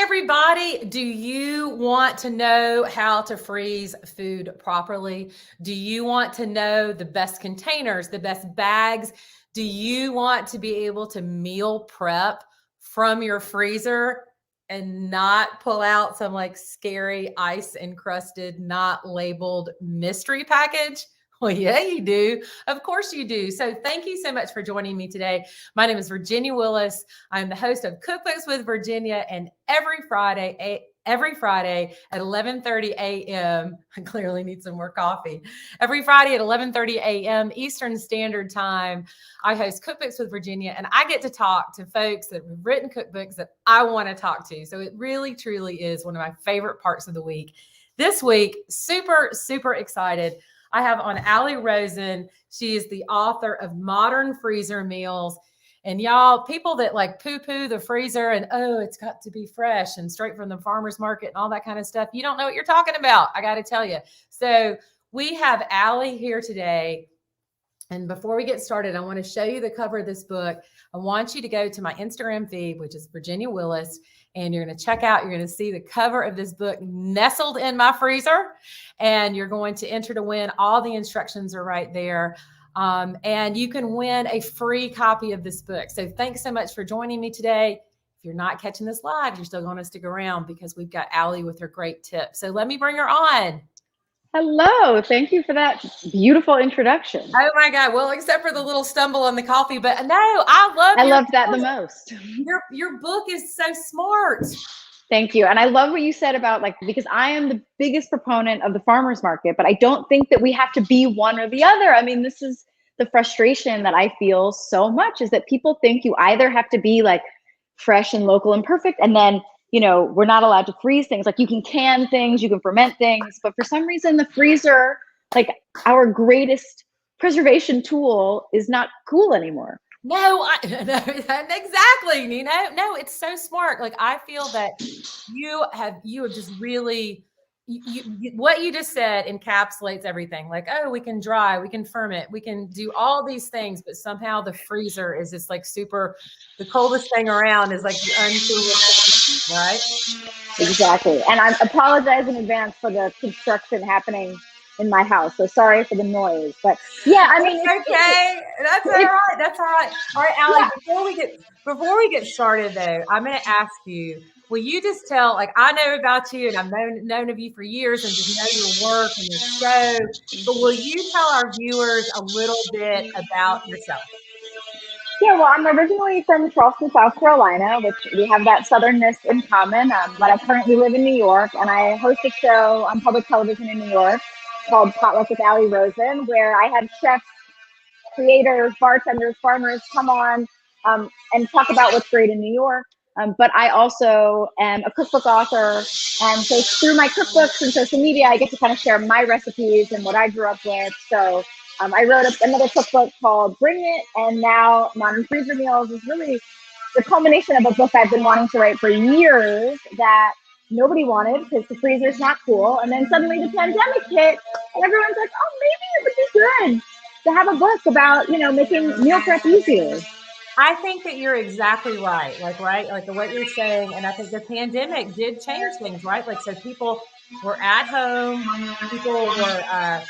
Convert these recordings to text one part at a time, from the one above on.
everybody. Do you want to know how to freeze food properly? Do you want to know the best containers, the best bags? Do you want to be able to meal prep from your freezer and not pull out some like scary ice encrusted, not labeled mystery package? Well, yeah, you do. Of course you do. So thank you so much for joining me today. My name is Virginia Willis. I'm the host of Cookbooks with Virginia, and every Friday at 11:30 a.m. I clearly need some more coffee. Every Friday at 11:30 a.m. Eastern Standard Time, I host Cookbooks with Virginia, and I get to talk to folks that have written cookbooks that I want to talk to. So it really, truly is one of my favorite parts of the week. This week, super, super excited. I have on Allie Rosen. She is the author of Modern Freezer Meals. And y'all, people that like poo-poo the freezer and, oh, it's got to be fresh and straight from the farmer's market and all that kind of stuff, you don't know what you're talking about. I got to tell you. So we have Allie here today. And before we get started, I want to show you the cover of this book. I want you to go to my Instagram feed, which is Virginia Willis, and you're going to check out, you're going to see the cover of this book nestled in my freezer, and you're going to enter to win. All the instructions are right there. And you can win a free copy of this book. So thanks so much for joining me today. If you're not catching this live, you're still going to stick around because we've got Allie with her great tips. So let me bring her on. Hello. Thank you for that beautiful introduction. Oh my God. Well, except for the little stumble on the coffee, but no, I loved that the most. Your book is so smart. Thank you. And I love what you said about because I am the biggest proponent of the farmer's market, but I don't think that we have to be one or the other. I mean, this is the frustration that I feel so much, is that people think you either have to be like fresh and local and perfect, and then we're not allowed to freeze things. Like, you can can things, you can ferment things, but for some reason the freezer, like our greatest preservation tool, is not cool anymore. No, exactly. No, it's so smart. Like, I feel that you have just really, what you just said encapsulates everything. Like, oh, we can dry, we can ferment, we can do all these things, but somehow the freezer is just like the coldest thing around is like the uncoolest thing, right? Exactly. And I apologize in advance for the construction happening in my house. So sorry for the noise, but yeah, I mean, it's okay. That's all right. That's all right. All right, Allie, yeah. Before we get started though, I'm going to ask you, will you just tell, like, I know about you and I've known of you for years and just know your work and your show, but will you tell our viewers a little bit about yourself? Yeah, well, I'm originally from Charleston, South Carolina, which we have that southernness in common, but I currently live in New York, and I host a show on public television in New York called Potluck with Ali Rosen, where I have chefs, creators, bartenders, farmers come on and talk about what's great in New York. But I also am a cookbook author, and so through my cookbooks and social media, I get to kind of share my recipes and what I grew up with. So I wrote another cookbook called Bring It, and now Modern Freezer Meals is really the culmination of a book I've been wanting to write for years that nobody wanted because the freezer's not cool. And then suddenly the pandemic hit, and everyone's like, oh, maybe it would be good to have a book about, making meal prep easier. I think that you're exactly right. Like what you're saying. And I think the pandemic did change things, right? Like, so people were at home, people were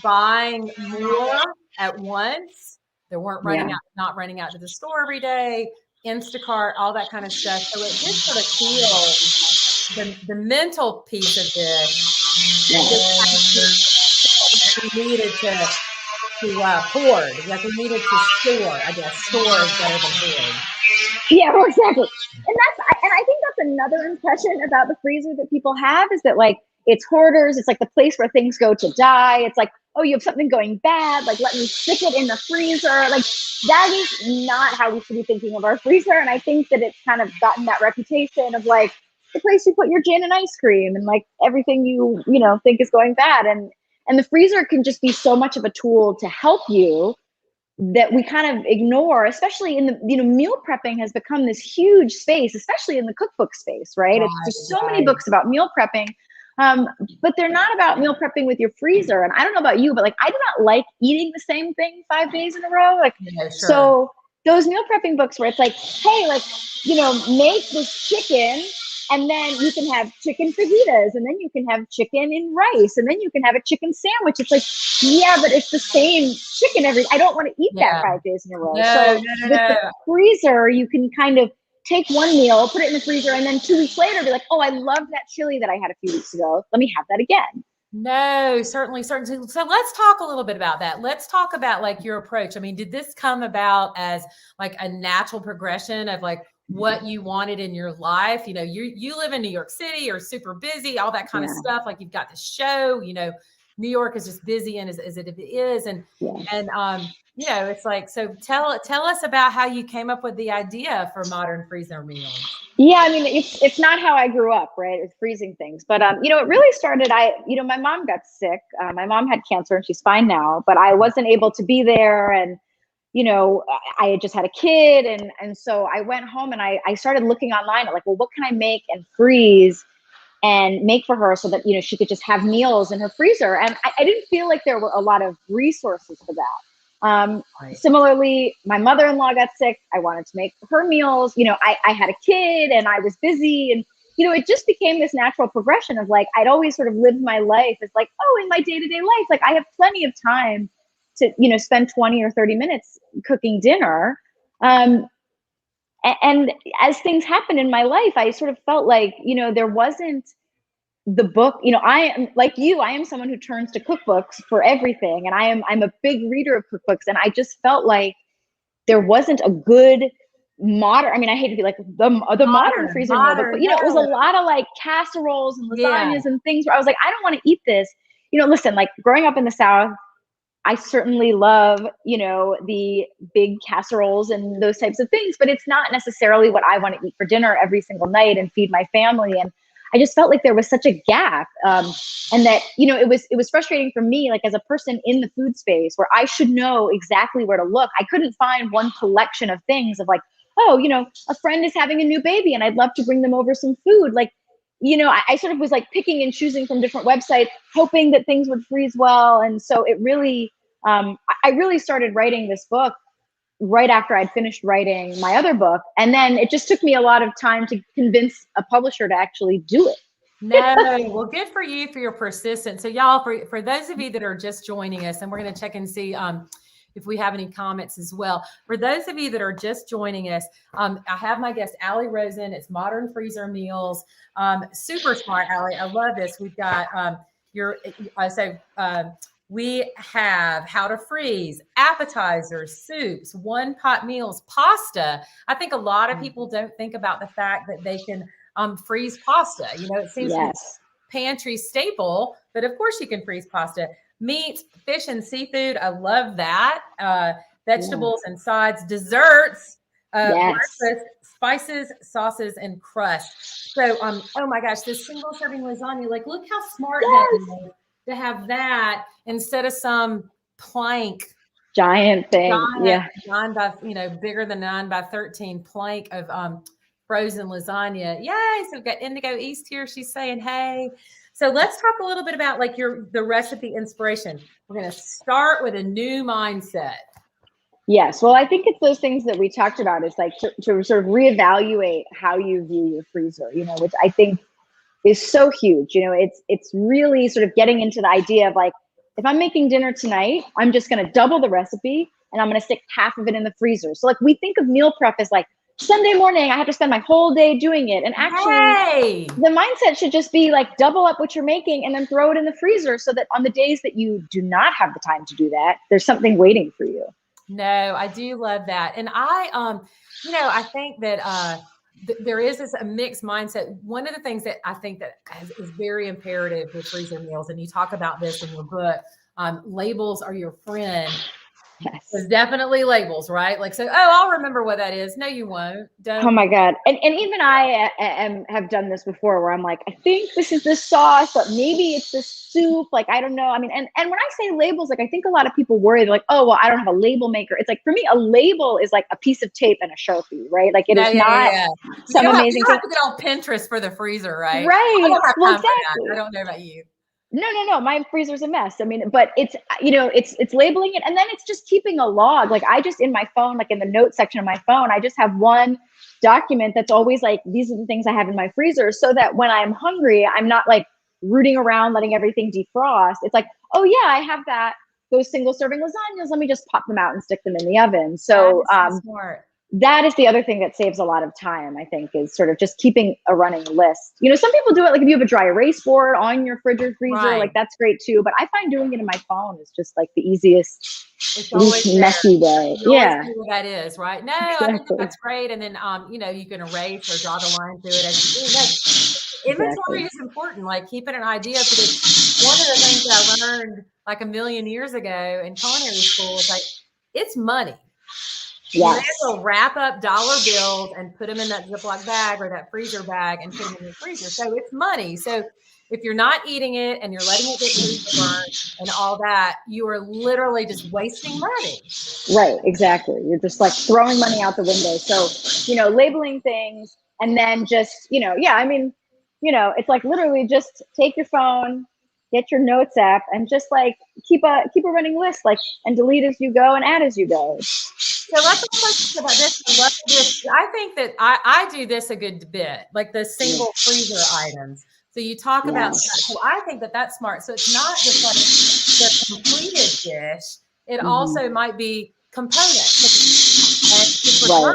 buying more at once. They weren't not running out to the store every day, Instacart, all that kind of stuff. So it did sort of feel the mental piece of this. We needed to hoard, like we needed to store. I guess store is better than hoard. Yeah, well, exactly. And I think that's another impression about the freezer that people have, is that like it's hoarders. It's like the place where things go to die. It's like, oh, you have something going bad, like let me stick it in the freezer. Like, that is not how we should be thinking of our freezer. And I think that it's kind of gotten that reputation of like the place you put your gin and ice cream and like everything you think is going bad. And the freezer can just be so much of a tool to help you that we kind of ignore, especially in the, meal prepping has become this huge space, especially in the cookbook space, right? There's so many books about meal prepping, but they're not about meal prepping with your freezer. And I don't know about you, but like, I do not like eating the same thing 5 days in a row. Like, yeah, sure. So those meal prepping books where it's like, hey, like, make this chicken And then you can have chicken fajitas, and then you can have chicken in rice, and then you can have a chicken sandwich. It's like, yeah, but it's the same chicken I don't want to eat that 5 days in a row. So with the freezer, you can kind of take one meal, put it in the freezer, and then 2 weeks later be like, oh, I love that chili that I had a few weeks ago. Let me have that again. No, certainly. So let's talk a little bit about that. Let's talk about like your approach. I mean, did this come about as like a natural progression of like what you wanted in your life? You know, you live in New York City, you're super busy, all that kind of stuff. Like you've got this show, you know, New York is just busy and as it is. And you know, it's like, so tell us about how you came up with the idea for modern freezer meals. Yeah, I mean, it's not how I grew up, right? It's freezing things. But, you know, it really started, my mom got sick. My mom had cancer and she's fine now, but I wasn't able to be there. And, you know, I had just had a kid. And so I went home and I started looking online at like, well, what can I make and freeze and make for her so that, you know, she could just have meals in her freezer. And I didn't feel like there were a lot of resources for that. Similarly, my mother-in-law got sick. I wanted to make her meals. You know, I had a kid and I was busy, and, you know, it just became this natural progression of like, I'd always sort of lived my life as like, oh, in my day-to-day life, like I have plenty of time to, you know, spend 20 or 30 minutes cooking dinner. And as things happened in my life, I sort of felt like, you know, there wasn't the book, you know, I am like you, I am someone who turns to cookbooks for everything. And I'm a big reader of cookbooks. And I just felt like there wasn't a good modern, I mean, I hate to be like the modern freezer meal, but you know, it was a lot of like casseroles and lasagnas and things where I was like, I don't want to eat this. You know, listen, like growing up in the South, I certainly love, you know, the big casseroles and those types of things, but it's not necessarily what I want to eat for dinner every single night and feed my family. And I just felt like there was such a gap, and that, you know, it was frustrating for me, like as a person in the food space where I should know exactly where to look. I couldn't find one collection of things of like, oh, you know, a friend is having a new baby and I'd love to bring them over some food. Like, you know, I sort of was like picking and choosing from different websites, hoping that things would freeze well. And so it really, I really started writing this book right after I'd finished writing my other book. And then it just took me a lot of time to convince a publisher to actually do it. No, well, good for you for your persistence. So y'all, for those of you that are just joining us, and we're going to check and see if we have any comments as well. For those of you that are just joining us, I have my guest, Allie Rosen. It's Modern Freezer Meals. Super smart, Allie. I love this. We've got we have how to freeze, appetizers, soups, one-pot meals, pasta. I think a lot of people don't think about the fact that they can freeze pasta. You know, it seems to be a pantry staple, but of course you can freeze pasta. Meat, fish, and seafood. I love that. Vegetables and sides, desserts, breakfast, spices, sauces, and crust. So, oh my gosh, this single serving lasagna, like, look how smart that is to have that instead of some plank giant thing. 9 by, you know, bigger than 9 by 13 plank of frozen lasagna. Yay. So we've got Indigo East here. She's saying, hey. So let's talk a little bit about like the recipe inspiration. We're going to start with a new mindset. Yes. Well, I think it's those things that we talked about. It's like to sort of reevaluate how you view your freezer, you know, which I think is so huge. You know, it's really sort of getting into the idea of like, if I'm making dinner tonight, I'm just going to double the recipe and I'm going to stick half of it in the freezer. So like we think of meal prep as like Sunday morning, I have to spend my whole day doing it. And actually the mindset should just be like double up what you're making and then throw it in the freezer so that on the days that you do not have the time to do that, there's something waiting for you. No, I do love that. And I, you know, I think that, there is a mixed mindset. One of the things that I think that is very imperative with freezer meals, and you talk about this in your book, labels are your friend. Yes. There's definitely labels, right? Like, so, oh, I'll remember what that is. No, you won't. Don't. Oh my God. And even I have done this before where I'm like, I think this is this sauce, but maybe it's this soup. Like, I don't know. I mean, and when I say labels, like, I think a lot of people worry, they're like, oh, well, I don't have a label maker. It's like, for me, a label is like a piece of tape and a Sharpie, right? Like it is not some amazing thing. You don't have to get on Pinterest for the freezer, right? Right. I don't have time for that. I don't know about you. No. My freezer's a mess. I mean, but it's, you know, it's labeling it. And then it's just keeping a log. Like I just, in my phone, like in the notes section of my phone, I just have one document that's always like, these are the things I have in my freezer, so that when I'm hungry, I'm not like rooting around letting everything defrost. It's like, oh yeah, I have those single serving lasagnas. Let me just pop them out and stick them in the oven. So smart. that is the other thing that saves a lot of time, I think, is sort of just keeping a running list. You know, some people do it like if you have a dry erase board on your fridge or freezer, like that's great too. But I find doing it in my phone is just like the easiest, least messy way. Yeah. What that is, right? No, exactly. I think that's great. And then, you know, you can erase or draw the line through it as you do. No, inventory is important, like keeping an idea, because one of the things that I learned like a million years ago in culinary school is like, it's money. Yes. You will wrap up dollar bills and put them in that Ziploc bag or that freezer bag and put them in your freezer. So it's money. So if you're not eating it and you're letting it get burned and all that, you are literally just wasting money. Right, exactly. You're just like throwing money out the window. So, you know, labeling things and then just, you know, yeah, I mean, you know, it's like literally just take your phone, get your notes app, and just like keep a running list, like, and delete as you go and add as you go. So let's talk about this. I think that I do this a good bit, like the single freezer items. So you talk about that. So I think that that's smart. So it's not just like the completed dish. It also might be components. Right.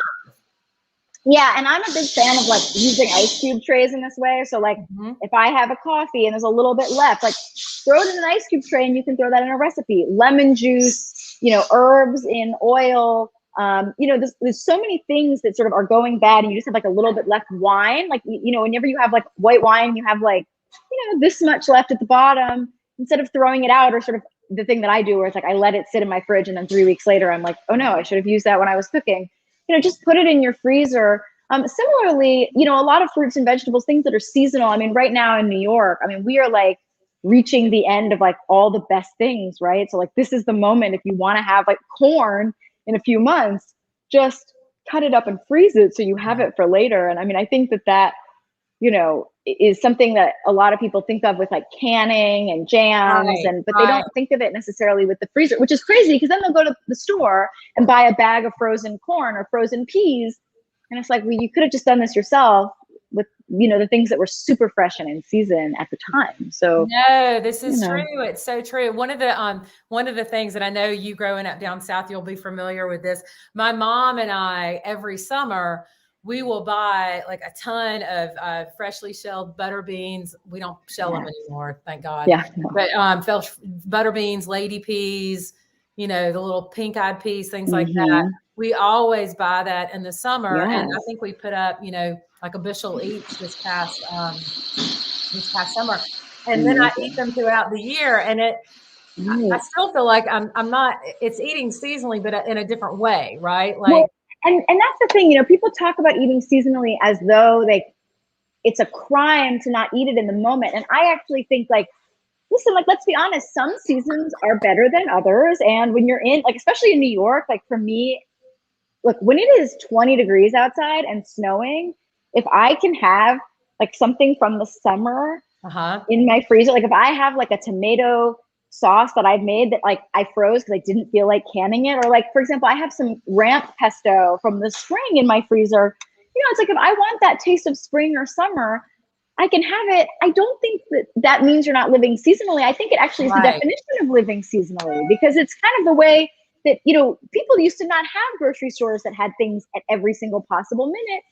Yeah, and I'm a big fan of like using ice cube trays in this way. So like if I have a coffee and there's a little bit left, like throw it in an ice cube tray and you can throw that in a recipe. Lemon juice, you know, herbs in oil. You know, there's so many things that sort of are going bad and you just have like a little bit left. Wine, like, you know, whenever you have like white wine, you have like, you know, this much left at the bottom, instead of throwing it out, or sort of the thing that I do where it's like I let it sit in my fridge and then 3 weeks later I'm like, oh no, I should have used that when I was cooking. You know, just put it in your freezer. Similarly, you know, a lot of fruits and vegetables, things that are seasonal. I mean, right now in New York, I mean, we are like reaching the end of like all the best things, right? So like this is the moment if you want to have like corn in a few months, just cut it up and freeze it so you have it for later. And I mean, I think that, you know, is something that a lot of people think of with like canning and jams, but they don't think of it necessarily with the freezer, which is crazy because then they'll go to the store and buy a bag of frozen corn or frozen peas. And it's like, well, you could have just done this yourself with, you know, the things that were super fresh and in season at the time. So no, this is true. It's so true. One of the things that I know you growing up down south, you'll be familiar with this. My mom and I, every summer, we will buy like a ton of freshly shelled butter beans. We don't shell them anymore, thank God. Yeah. But butter beans, lady peas, you know, the little pink-eyed peas, things like that. We always buy that in the summer. And I think we put up, you know, like a bushel each this past summer. And then I eat them throughout the year. And I still feel like I'm not, it's eating seasonally, but in a different way, right? Like, well, and that's the thing, you know, people talk about eating seasonally as though it's a crime to not eat it in the moment. And I actually think like, listen, like, let's be honest, some seasons are better than others. And when you're in, like, especially in New York, like for me, look, when it is 20 degrees outside and snowing, if I can have like something from the summer in my freezer, like if I have like a tomato sauce that I've made that like I froze because I didn't feel like canning it, or like, for example, I have some ramp pesto from the spring in my freezer. You know, it's like if I want that taste of spring or summer, I can have it. I don't think that means you're not living seasonally. I think it actually is the definition of living seasonally, because it's kind of the way that, you know, people used to not have grocery stores that had things at every single possible minute.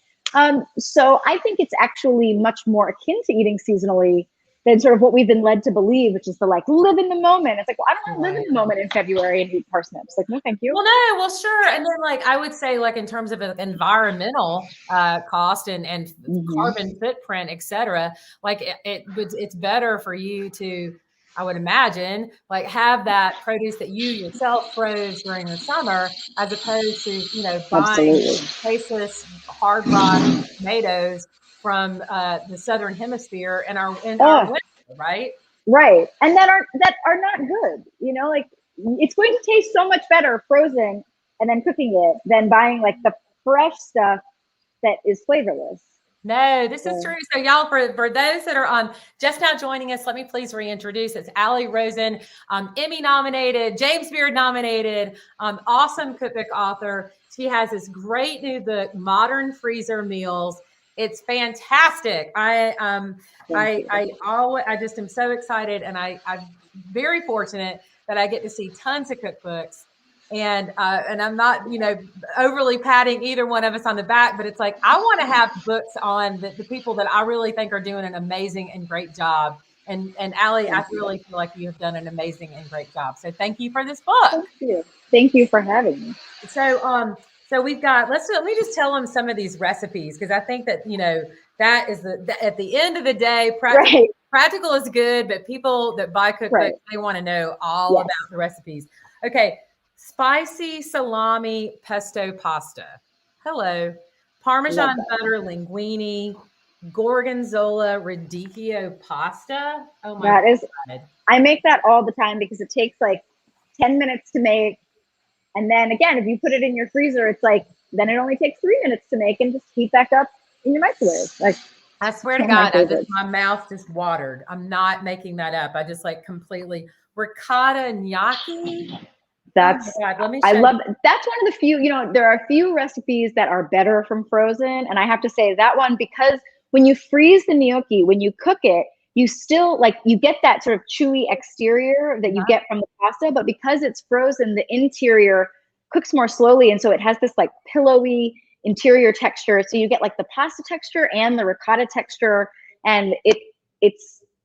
So I think it's actually much more akin to eating seasonally than sort of what we've been led to believe, which is to like live in the moment. It's like, well, I don't want to live in the moment in February and eat parsnips. Like, no, thank you. Well, no, well, sure. And then like, I would say like in terms of an environmental cost and carbon footprint, et cetera, like it's better for you to, I would imagine, like have that produce that you yourself froze during the summer, as opposed to, you know, buying tasteless hard rock tomatoes from the Southern Hemisphere in our winter, right? Right. And that are not good. You know, like it's going to taste so much better frozen and then cooking it than buying like the fresh stuff that is flavorless. No, this is true. So y'all, for those that are just now joining us, let me please reintroduce. It's Allie Rosen, Emmy nominated, James Beard nominated, awesome cookbook author. She has this great new book, Modern Freezer Meals. It's fantastic. I just am so excited, and I'm very fortunate that I get to see tons of cookbooks. And I'm not, overly patting either one of us on the back, but it's like I want to have books on the people that I really think are doing an amazing and great job. And Allie, I really feel like you have done an amazing and great job. So thank you for this book. Thank you. Thank you for having me. So we've got, let me just tell them some of these recipes, because I think that, that is at the end of the day, practical is good, but people that buy cookbooks, they want to know all about the recipes. Okay. Spicy salami pesto pasta. Hello. Parmesan butter linguine, gorgonzola radicchio pasta. Oh my God. I make that all the time because it takes like 10 minutes to make. And then again, if you put it in your freezer, it's like, then it only takes 3 minutes to make and just heat back up in your microwave. Like, I swear to God, my mouth just watered. I'm not making that up. I just like completely ricotta gnocchi. That's that's one of the few, there are a few recipes that are better from frozen. And I have to say that one, because when you freeze the gnocchi, when you cook it, you still you get that sort of chewy exterior that you get from the pasta, but because it's frozen, the interior cooks more slowly. And so it has this like pillowy interior texture. So you get like the pasta texture and the ricotta texture. And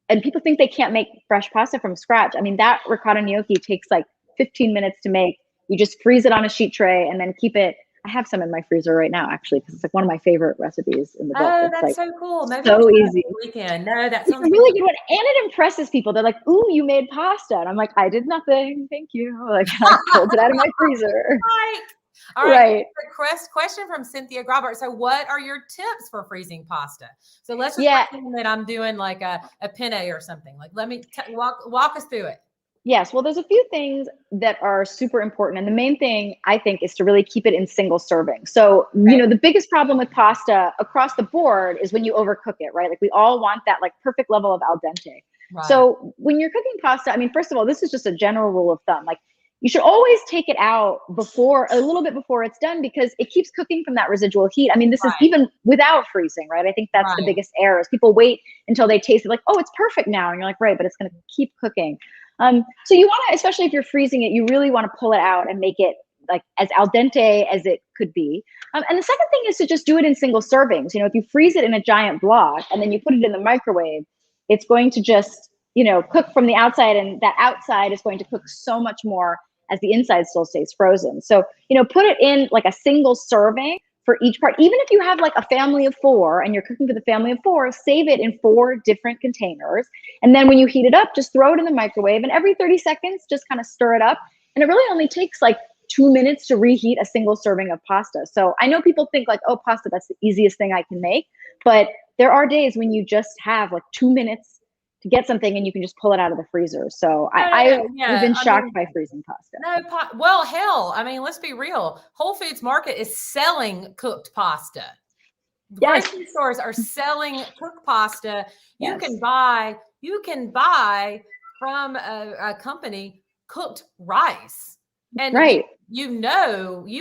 and people think they can't make fresh pasta from scratch. I mean, that ricotta gnocchi takes like 15 minutes to make. You just freeze it on a sheet tray and then keep it. I have some in my freezer right now, actually, because it's like one of my favorite recipes in the book. Oh, it's that's so cool. Maybe so easy. Weekend. No, that sounds really good one. And it impresses people. They're like, ooh, you made pasta. And I'm like, I did nothing. Thank you. Like, I pulled it out of my freezer. All right. Question from Cynthia Grobart. So what are your tips for freezing pasta? So let's just pretend that I'm doing like a penne or something. Like, let me walk us through it. Yes. Well, there's a few things that are super important. And the main thing, I think, is to really keep it in single serving. So, the biggest problem with pasta across the board is when you overcook it, right? Like we all want that like perfect level of al dente. Right. So when you're cooking pasta, I mean, first of all, this is just a general rule of thumb. Like you should always take it out a little bit before it's done, because it keeps cooking from that residual heat. I mean, this is even without freezing, right? I think that's the biggest error is people wait until they taste it like, oh, it's perfect now. And you're like, right, but it's going to keep cooking. So you want to, especially if you're freezing it, you really want to pull it out and make it like as al dente as it could be. And the second thing is to just do it in single servings. If you freeze it in a giant block and then you put it in the microwave, it's going to just, cook from the outside, and that outside is going to cook so much more as the inside still stays frozen. So, put it in like a single serving for each part. Even if you have like a family of 4 and you're cooking for the family of 4, save it in 4 different containers. And then when you heat it up, just throw it in the microwave, and every 30 seconds, just kind of stir it up. And it really only takes like 2 minutes to reheat a single serving of pasta. So I know people think like, oh, pasta, that's the easiest thing I can make. But there are days when you just have like 2 minutes to get something and you can just pull it out of the freezer. So I've been shocked by freezing pasta. Well, hell, I mean, let's be real. Whole Foods Market is selling cooked pasta. Grocery stores are selling cooked pasta. You can buy from a company cooked rice. And you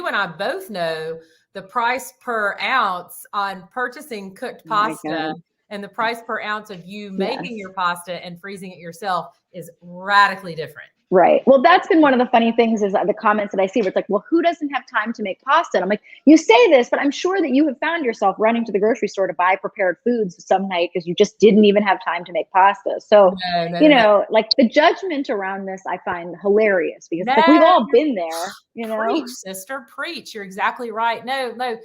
and I both know the price per ounce on purchasing cooked pasta. And the price per ounce of you making your pasta and freezing it yourself is radically different. Right. Well, that's been one of the funny things is the comments that I see where it's like, well, who doesn't have time to make pasta? And I'm like, you say this, but I'm sure that you have found yourself running to the grocery store to buy prepared foods some night because you just didn't even have time to make pasta. So, like the judgment around this, I find hilarious because like, we've all been there, Preach, sister, preach. You're exactly right. No,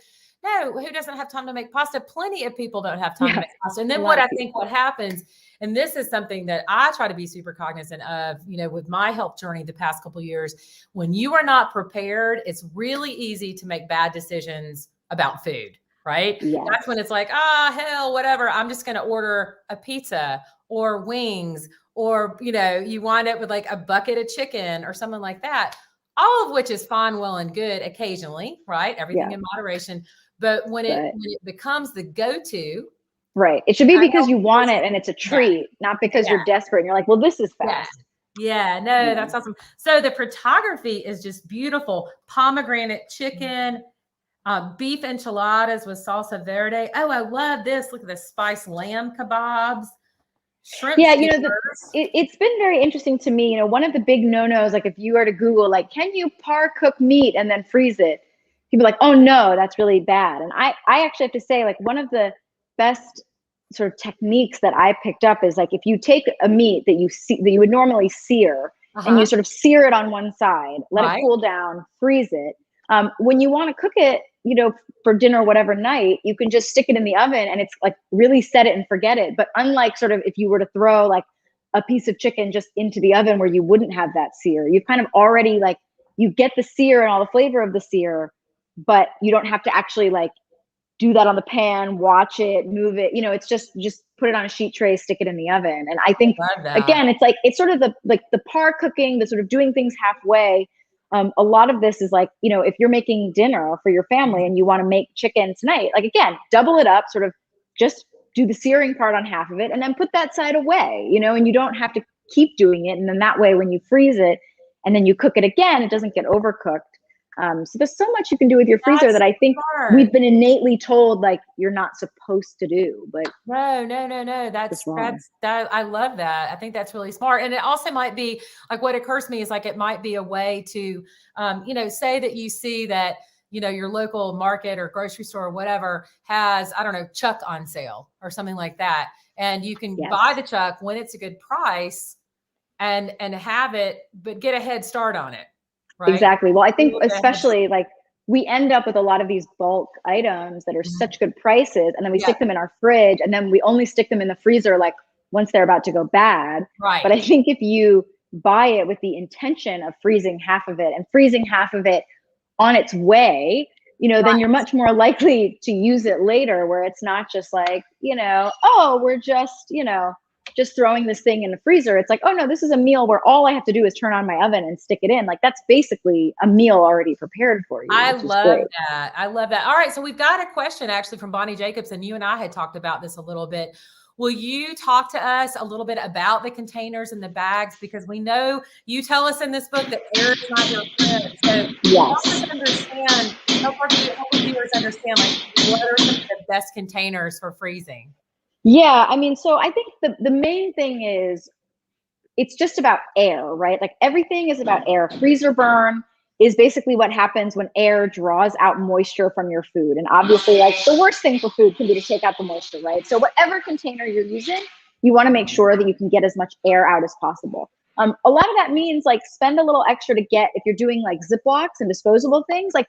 who doesn't have time to make pasta? Plenty of people don't have time to make pasta. And then what happens, and this is something that I try to be super cognizant of, with my health journey the past couple of years, when you are not prepared, it's really easy to make bad decisions about food, right? Yes. That's when it's like, hell, whatever. I'm just going to order a pizza or wings, or, you wind up with like a bucket of chicken or something like that, all of which is fine, well, and good occasionally, right? Everything in moderation. But when it becomes the go-to, right? It should be because you want it and it's a treat, not because you're desperate and you're like, well, this is fast. That's awesome. So the photography is just beautiful. Pomegranate chicken, Beef enchiladas with salsa verde. Oh, I love this. Look at the spiced lamb kebabs, shrimp Yeah, skewers. it's been very interesting to me. One of the big no-nos, like if you were to Google, like, can you par cook meat and then freeze it? People are like, oh no, that's really bad. And I actually have to say, like, one of the best sort of techniques that I picked up is like, if you take a meat that you would normally sear, and you Uh-huh. sort of sear it on one side, let it Right. cool down, freeze it. When you want to cook it, for dinner, whatever night, you can just stick it in the oven and it's like really set it and forget it. But unlike sort of if you were to throw like a piece of chicken just into the oven where you wouldn't have that sear, you kind of already like, you get the sear and all the flavor of the sear, but you don't have to actually like do that on the pan, watch it, move it. It's just put it on a sheet tray, stick it in the oven. And I think, Love that. again, it's like, it's sort of the par cooking, the sort of doing things halfway. A lot of this is like, if you're making dinner for your family and you want to make chicken tonight, like, again, double it up, sort of just do the searing part on half of it and then put that side away, and you don't have to keep doing it. And then that way, when you freeze it and then you cook it again, it doesn't get overcooked. So there's so much you can do with your freezer That's that I think smart. we've been innately told like you're not supposed to do, but No. it's wrong. That I love that. I think that's really smart. And it also might be like what occurs to me is like it might be a way to say that you see that your local market or grocery store or whatever has, I don't know, chuck on sale or something like that. And you can Yes, buy the chuck when it's a good price and have it, but get a head start on it. Right? exactly. Well, I A think little bit ahead. especially like we end up with a lot of these bulk items that are Mhm. such good prices, and then we Yeah, stick them in our fridge, and then we only stick them in the freezer like once they're about to go bad. right. But I think if you buy it with the intention of freezing half of it and freezing half of it on its way, then you're Right. much more likely to use it later, where it's not just like, oh, we're just throwing this thing in the freezer. It's like, oh no, this is a meal where all I have to do is turn on my oven and stick it in. Like, that's basically a meal already prepared for you, I which is love great. that. I love that. All right. So we've got a question actually from Bonnie Jacobs, and you and I had talked about this a little bit. Will you talk to us a little bit about the containers and the bags? Because we know you tell us in this book that air is not your friend. So help us Yes. understand, help our viewers understand, like, what are some of the best containers for freezing? Yeah. I mean, so I think the main thing is it's just about air, right? Like, everything is about air. Freezer burn is basically what happens when air draws out moisture from your food. And obviously, like, the worst thing for food can be to take out the moisture, right? So whatever container you're using, you want to make sure that you can get as much air out as possible. A lot of that means like spend a little extra to get, if you're doing like Ziplocs and disposable things, like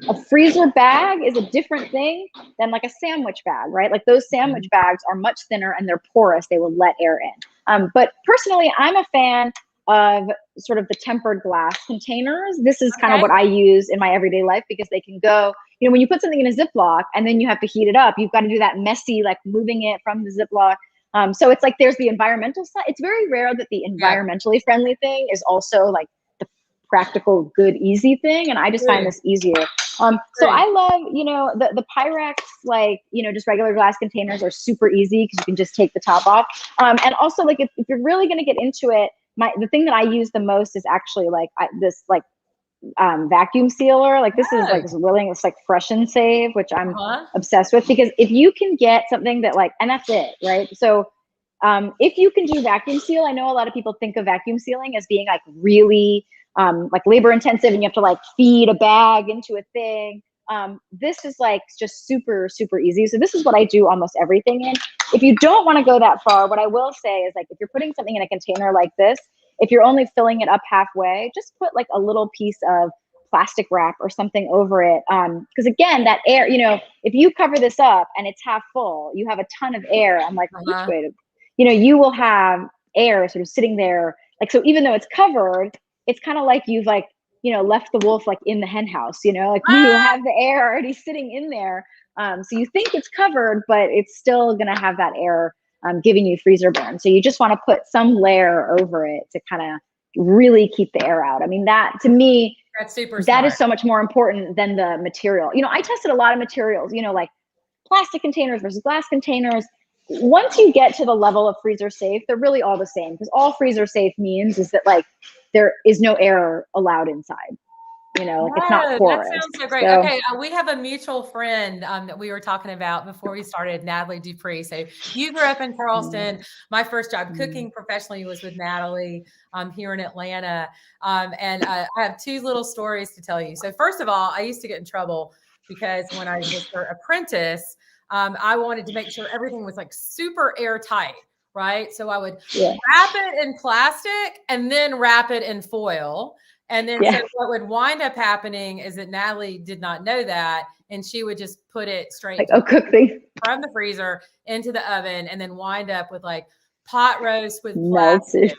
a freezer bag is a different thing than like a sandwich bag, right? Like, those sandwich Mhm. bags are much thinner and they're porous. They will let air in. But personally, I'm a fan of sort of the tempered glass containers. This is kind of Okay. what I use in my everyday life, because they can go, when you put something in a Ziploc and then you have to heat it up, you've got to do that messy, like, moving it from the Ziploc. So it's like there's the environmental side. It's very rare that the Yeah. environmentally friendly thing is also like the practical, good, easy thing. And I just find True. this easier. So True. I love, the Pyrex, like, just regular glass containers are super easy because you can just take the top off. And also, like, if you're really going to get into it, the thing that I use the most is actually like this like vacuum sealer. Like, this is Oh. like it's like Fresh and Save, which I'm Uh-huh. obsessed with, because if you can get something that like, and that's it, right? So if you can do vacuum seal, I know a lot of people think of vacuum sealing as being like really like labor intensive, and you have to like feed a bag into a thing. This is like just super, super easy. So this is what I do almost everything in. If you don't want to go that far, what I will say is, like, if you're putting something in a container like this, if you're only filling it up halfway, just put like a little piece of plastic wrap or something over it. Because again, that air, if you cover this up and it's half full, you have a ton of air. I'm like, which Uh-huh. way to, you will have air sort of sitting there. Like, so even though it's covered, it's kind of like you've like, left the wolf like in the hen house, like you Ah, have the air already sitting in there. So you think it's covered, but it's still going to have that air giving you freezer burn. So you just want to put some layer over it to kind of really keep the air out. I mean, that to me, that's super that is smart. so much more important than the material. I tested a lot of materials, like plastic containers versus glass containers. Once you get to the level of freezer safe, they're really all the same, because all freezer safe means is that like there is no air allowed inside. like it's not Oh, that porous. sounds so great. So, Okay, we have a mutual friend that we were talking about before we started, Natalie Dupree. So you grew up in Charleston. My first job cooking professionally was with Natalie here in Atlanta. And I have two little stories to tell you. So first of all, I used to get in trouble because when I was her apprentice, I wanted to make sure everything was like super airtight, right? So I would wrap it in plastic and then wrap it in foil. And then so what would wind up happening is that Natalie did not know that, and she would just put it straight from the freezer into the oven, and then wind up with like pot roast with plastic,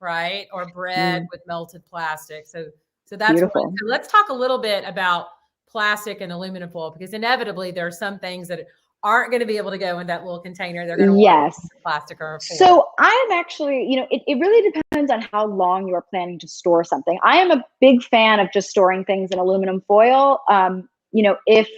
right? Or bread with melted plastic. So that's beautiful. one. So let's talk a little bit about plastic and aluminum foil, because inevitably there are some things that aren't going to be able to go in that little container. They're going to want plastic or foil. So I am actually, it really depends on how long you're planning to store something. I am a big fan of just storing things in aluminum foil. If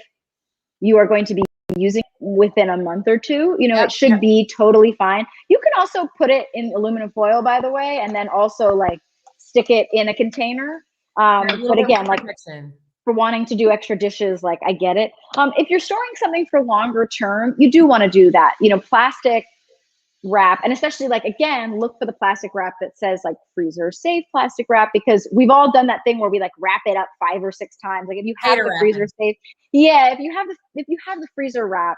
you are going to be using it within a month or two, it should be totally fine. You can also put it in aluminum foil, by the way, and then also like stick it in a container. But again, like for wanting to do extra dishes, like I get it. If you're storing something for longer term, you do want to do that. Plastic wrap, and especially like, again, look for the plastic wrap that says like freezer safe plastic wrap, because we've all done that thing where we like wrap it up 5 or 6 times. Like if you have the freezer safe, if you have the freezer wrap,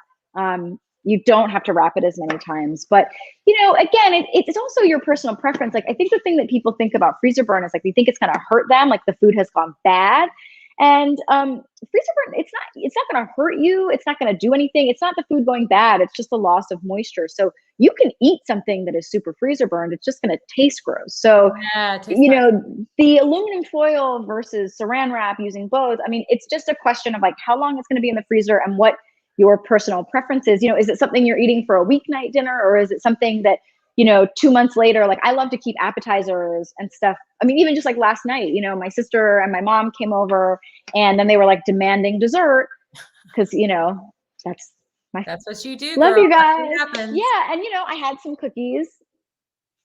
you don't have to wrap it as many times. But again, it's also your personal preference. Like I think the thing that people think about freezer burn is like they think it's going to hurt them, like the food has gone bad. And freezer burn, it's not going to hurt you. It's not going to do anything. It's not the food going bad. It's just the loss of moisture. So you can eat something that is super freezer burned. It's just going to taste gross. So, the aluminum foil versus saran wrap, using both, I mean, it's just a question of like how long it's going to be in the freezer and what your personal preference is. Is it something you're eating for a weeknight dinner, or is it something that 2 months later? Like I love to keep appetizers and stuff. I mean, even just like last night, my sister and my mom came over, and then they were like demanding dessert because that's what you do. Love girl. You guys. Yeah, and I had some cookies,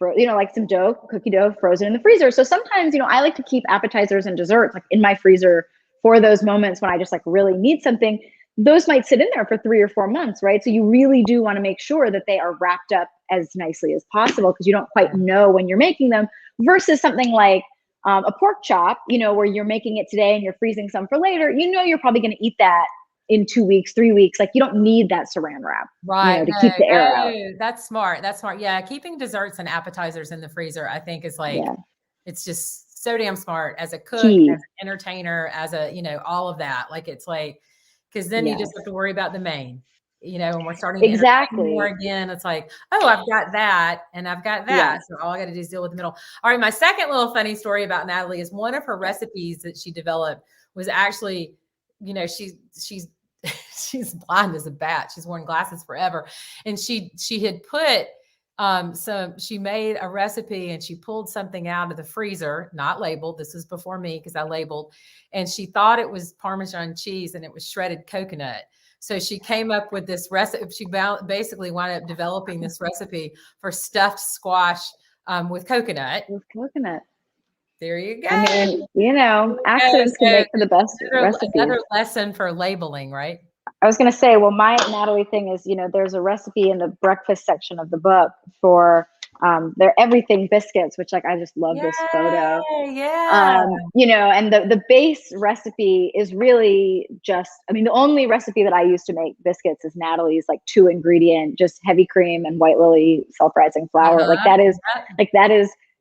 like some cookie dough frozen in the freezer. So sometimes, I like to keep appetizers and desserts like in my freezer for those moments when I just like really need something. Those might sit in there for 3 or 4 months, right? So you really do want to make sure that they are wrapped up as nicely as possible, because you don't quite know when you're making them, versus something like a pork chop, where you're making it today and you're freezing some for later. You're probably going to eat that in 2 weeks, 3 weeks. Like you don't need that saran wrap, right? To keep the air out. That's smart. Yeah, keeping desserts and appetizers in the freezer, I think, is like it's just so damn smart as a cook, as an entertainer, as a all of that. Like it's like, because then you just have to worry about the main. When we're starting to entertain more again, it's like, oh, I've got that and I've got that. So all I got to do is deal with the middle. All right. My second little funny story about Natalie is one of her recipes that she developed was actually, she's blind as a bat. She's worn glasses forever. And she had put she made a recipe, and she pulled something out of the freezer, not labeled. This was before me because I labeled, and she thought it was Parmesan cheese, and it was shredded coconut. So she came up with this recipe. She basically wound up developing this recipe for stuffed squash with coconut. There you go. I mean, accidents can make for the best recipes. Another lesson for labeling, right? I was going to say, well, my Natalie thing is, there's a recipe in the breakfast section of the book for their everything biscuits, which like I just love this photo. And the base recipe is really just, I mean, the only recipe that I use to make biscuits is Natalie's like 2 ingredient, just heavy cream and white lily self-rising flour. Like that is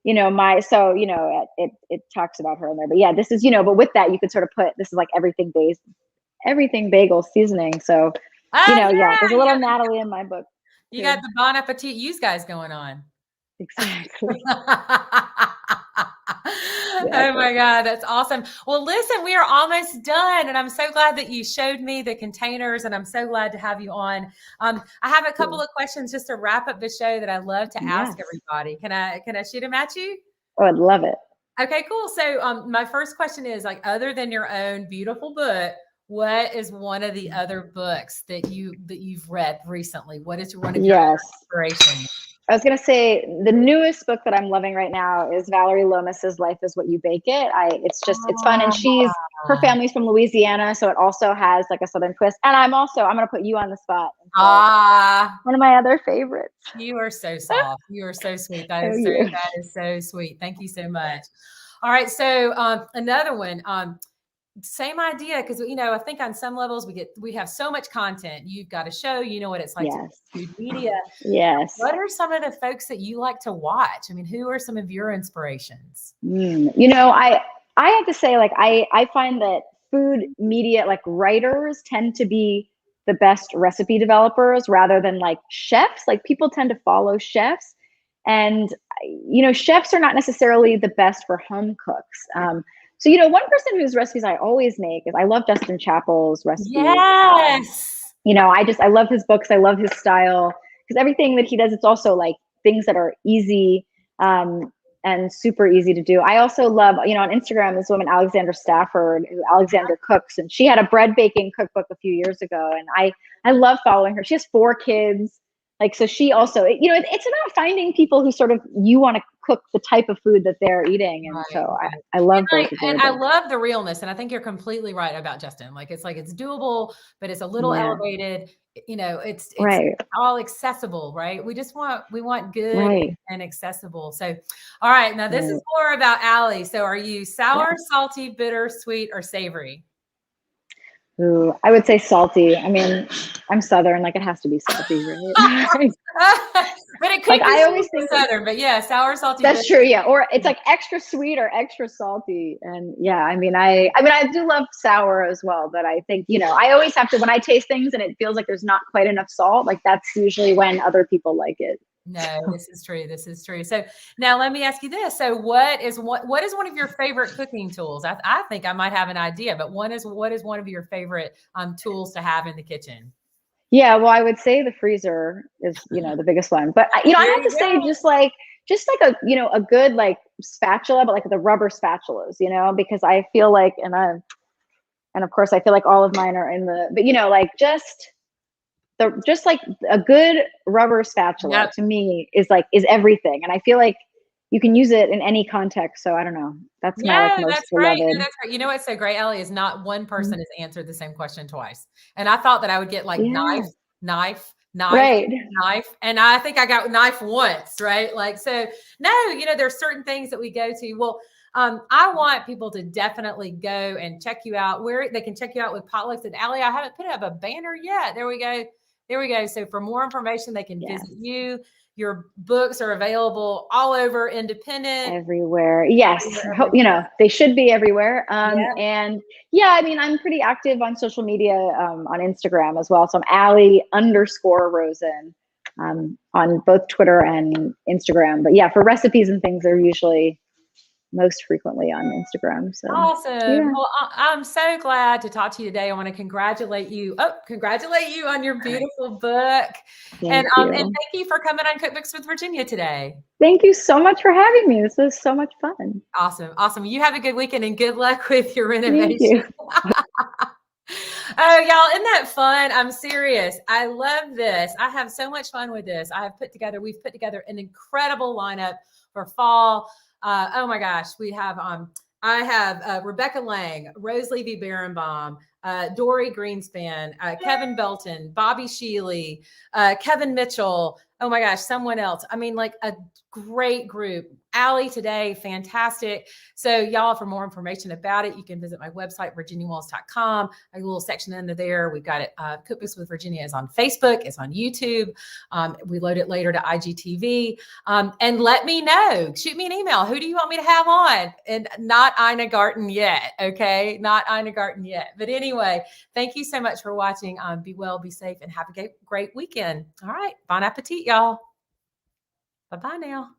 it talks about her in there. But this is, but with that, you could sort of put, this is like everything bagel seasoning. So, there's a little Natalie in my book. You got the Bon Appetit use guys going on. Exactly. Oh my God, that's awesome. Well, listen, we are almost done, and I'm so glad that you showed me the containers, and I'm so glad to have you on. I have a couple of questions just to wrap up the show that I love to ask everybody. Can I shoot them at you? Oh, I'd love it. Okay, cool. So my first question is, like, other than your own beautiful book, what is one of the other books that you've read recently? What is one of your inspirations? I was going to say the newest book that I'm loving right now is Valerie Lomas's Life is What You Bake It. It's fun. And her Ah, family's from Louisiana. So it also has like a Southern twist. And I'm going to put you on the spot and say ah, one of my other favorites. you are so soft. You are so sweet. That Oh, is you. so sweet. Thank you so much. All right. So another one. Same idea, because I think on some levels we have so much content. You've got a show, you know what it's like to Yes. do media. Yes. What are some of the folks that you like to watch? I mean, who are some of your inspirations? I have to say, like, I find that food media, like writers tend to be the best recipe developers rather than like chefs. Like people tend to follow chefs, and chefs are not necessarily the best for home cooks. So one person whose recipes I always make is I love Justin Chapel's recipes. Yes. I love his books. I love his style because everything that he does, it's also like things that are easy and super easy to do. I also love, on Instagram, this woman, Alexandra Stafford, who Alexander Cooks, and she had a bread baking cookbook a few years ago. And I love following her. She has 4 kids. Like, so she also, it's about finding people who sort of, you want to cook the type of food that they're eating. And so I love both of them. I love the realness. And I think you're completely right about Justin. Like, it's doable, but it's a little elevated, it's right. all accessible, right? We want good Right. and accessible. So, all right. Now this is more about Allie. So are you sour, salty, bitter, sweet, or savory? Ooh, I would say salty. I mean, I'm Southern, like it has to be salty, right? But it could like be I always think Southern, but yeah, sour, salty. That's true, yeah. Or it's like extra sweet or extra salty. And yeah, I mean, I do love sour as well, but I think, I always have to, when I taste things and it feels like there's not quite enough salt, like that's usually when other people like it. No, this is true. This is true. So now let me ask you this. So what is one of your favorite cooking tools? I think I might have an idea, but what is one of your favorite tools to have in the kitchen? Yeah, well, I would say the freezer is, the biggest one. But I have to say just like a, a good like spatula, but like the rubber spatulas, because I feel like and of course I feel like all of mine are in the, but like just like a good rubber spatula to me is everything. And I feel like you can use it in any context. So I don't know. That's my like most that's beloved. right. No, that's right. You know what's so great, Ellie, is not one person has answered the same question twice. And I thought that I would get like knife, right. knife. And I think I got knife once, right? Like, so no, there's certain things that we go to. Well, I want people to definitely go and check you out where they can check you out with Potlucks. And Allie, I haven't put up a banner yet. There we go. There we go. So for more information, they can visit you. Your books are available all over, independent. Everywhere. Yes. They should be everywhere. And yeah, I mean, I'm pretty active on social media, on Instagram as well. So I'm Allie_Rosen, on both Twitter and Instagram. But yeah, for recipes and things, they're usually most frequently on Instagram. So awesome. Well, I'm so glad to talk to you today. I want to congratulate you on your beautiful book. Thank you. And thank you for coming on Cookbooks with Virginia today. Thank you so much for having me. This was so much fun. Awesome. You have a good weekend and good luck with your renovation. Thank you. Oh, y'all, isn't that fun? I'm serious. I love this. I have so much fun with this. We've put together an incredible lineup for fall. Oh my gosh, we have I have Rebecca Lang, Rose Levy-Berenbaum, Dory Greenspan, Kevin Belton, Bobby Shealy, Kevin Mitchell. Oh my gosh, someone else. I mean, like a great group. Allie today, fantastic. So y'all, for more information about it, you can visit my website, virginiawillis.com. A little section under there. We've got it. Cookbooks with Virginia is on Facebook. It's on YouTube. We load it later to IGTV. And let me know. Shoot me an email. Who do you want me to have on? And not Ina Garten yet. Okay. Not Ina Garten yet. But anyway, thank you so much for watching. Be well, be safe, and have a great weekend. All right. Bon appetit, y'all. Bye-bye now.